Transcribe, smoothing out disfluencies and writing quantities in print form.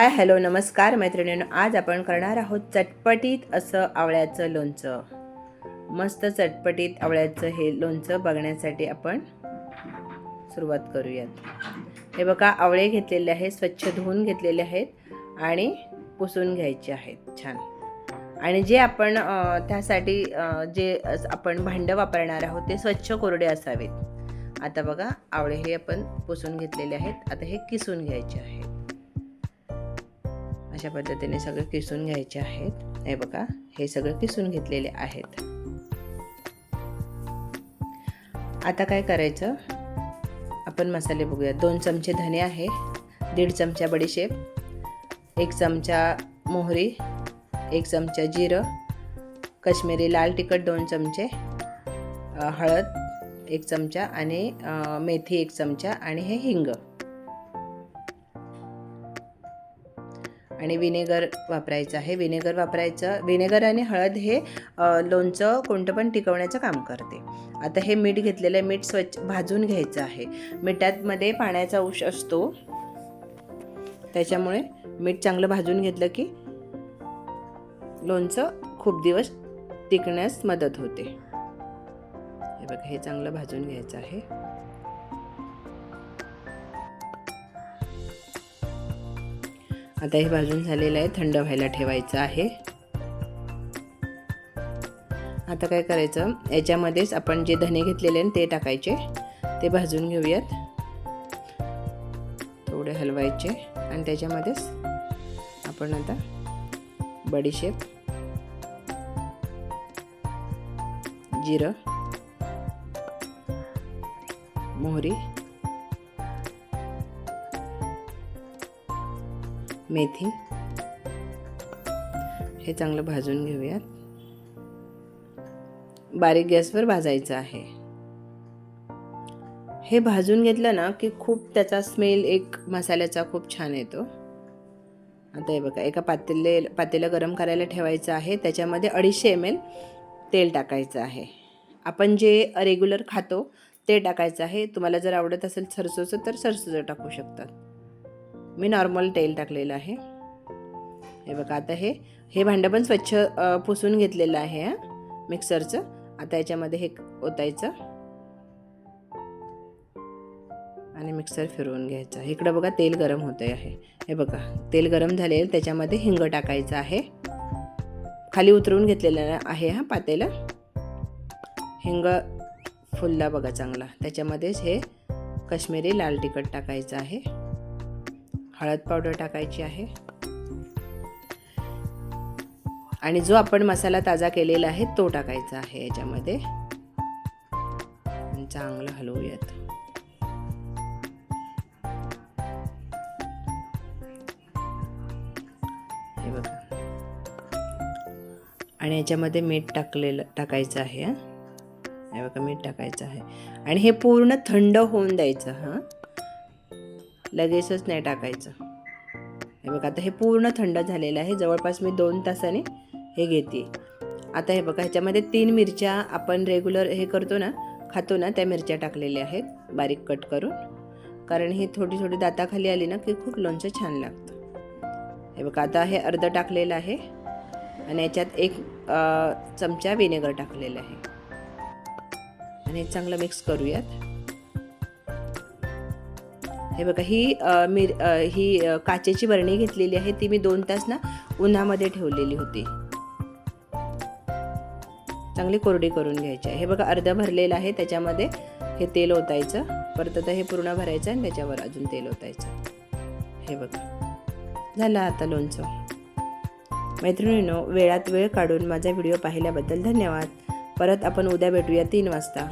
Hello नमस्कार मैत्रिणींनो, आज आपण करणार आहोत चटपटीत असं आवळ्याचं लोणचं। मस्त चटपटीत आवळ्याचं हे लोणचं बघण्यासाठी आपण सुरुवात करूयात। हे बघा, आवळे घेतलेले आहेत, स्वच्छ धुवून घेतलेले आहेत आणि पुसून घ्यायचे आहेत छान। आणि जे आपण त्यासाठी जे आपण भांडं वापरणार आहोत ते स्वच्छ कोरडे असावेत। आता बघा, आवळे हे आपण पुसून घेतलेले आहेत, आता हे किसून घ्यायचे आहेत। अशा पद्धतीने सगळे किसून घ्यायचे आहेत। हे बघा, हे सगळं किसून घेतलेले आहेत। आता काय करायचं, आपण मसाले बघूया। 2 चमचे धने आहे, 1.5 चमचा बडीशेप, 1 चमचा मोहरी, 1 चमचा जिरं, काश्मीरी लाल तिखट 2 चमचे, हळद 1 चमचा आणि मेथी 1 चमचा आणि हे हिंग आणि विनेगर वापरायचं आहे। विनेगर वापरायचं, विनेगर आणि हळद हे लोणचं कोणतं पण टिकवण्याचं काम करते। आता हे मीठ घेतलेलं आहे, मीठ स्वच्छ भाजून घ्यायचं आहे। मिठामध्ये पाण्याचा अंश असतो, त्याच्यामुळे मीठ चांगलं भाजून घेतलं की लोणचं खूप दिवस टिकण्यास मदत होते। हे बघा, हे चांगलं भाजून घ्यायचं आहे। आता हे भाजून झालेलं आहे, थंड व्हायला ठेवायचं आहे। आता काय करायचं, याच्यामध्येच आपण जे धने घेतलेले आहेत ते टाकायचे, ते भाजून घेऊयात। थोडे हलवायचे आणि त्याच्यामध्येच आपण आता बडीशेप, जिरं, मोहरी, मेथी हे चांगलं भाजून घेऊयात। बारीक गॅसवर भाजायचं आहे। हे भाजून घेतलं ना की खूप त्याचा स्मेल एक मसाल्याचा खूप छान येतो। आता हे बघा, एका पातेलं गरम करायला ठेवायचं आहे, त्याच्यामध्ये 250 ml तेल टाकायचं आहे। आपण जे रेग्युलर खातो ते टाकायचं आहे। तुम्हाला जर आवडत असेल सरसोचं तर सरसोचं टाकू शकतात, मी नॉर्मल तेल टाकलेलं आहे। हे बघा, आता हे भांडं पण स्वच्छ पुसून घेतलेलं आहे मिक्सरचं। आता याच्यामध्ये हे ओतायचं आणि मिक्सर फिरवून घ्यायचं। इकडं बघा, तेल गरम होते आहे। हे बघा, तेल गरम झाले, त्याच्यामध्ये हिंग टाकायचं आहे। खाली उतरवून घेतलेलं आहे पातेलं। हिंग फुलला बघा चांगला, त्याच्यामध्येच हे काश्मीरी लाल तिखट टाकायचं आहे, हळद पावडर टाकायची आहे आणि जो आपण मसाला ताजा केलेला आहे तो टाकायचा आहे याच्यामध्ये। चांगलं हलवूयात। हे बघा, आणि याच्यामध्ये मीठ टाकायचं आहे। हे बघा, मीठ टाकायचं आहे आणि हे पूर्ण थंड होऊन द्यायचं। लगेचच नाही टाकायचं। हे बघा, आता हे पूर्ण थंड झालेलं आहे, जवळपास मी 2 तासाने हे घेते। आता हे बघा, ह्याच्यामध्ये 3 मिरच्या आपण रेग्युलर हे करतो ना, खातो ना, त्या मिरच्या टाकलेल्या आहेत बारीक कट करून, कारण ही थोडी थोडी दाताखाली आली ना की खूप लोणचं छान लागतं। हे बघा, आता हे अर्ध टाकलेलं आहे आणि याच्यात 1 चमचा विनेगर टाकलेलं आहे आणि हे चांगलं मिक्स करूयात। हे बघा, ही काचेची बरणी घेतलेली आहे, ती मी 2 तास ना उन्हामध्ये ठेवलेली होती। चांगली कोरडी करून घ्यायची आहे। हे बघा, अर्ध भरलेलं आहे, त्याच्यामध्ये हे तेल ओतायचं, परत आता हे पूर्ण भरायचं आणि त्याच्यावर अजून तेल ओतायचं। हे बघा, झालं आता लोणचं। मैत्रिणींनो, वेळात वेळ काढून माझा व्हिडिओ पाहिल्याबद्दल धन्यवाद। परत आपण उद्या भेटूया 3 वाजता।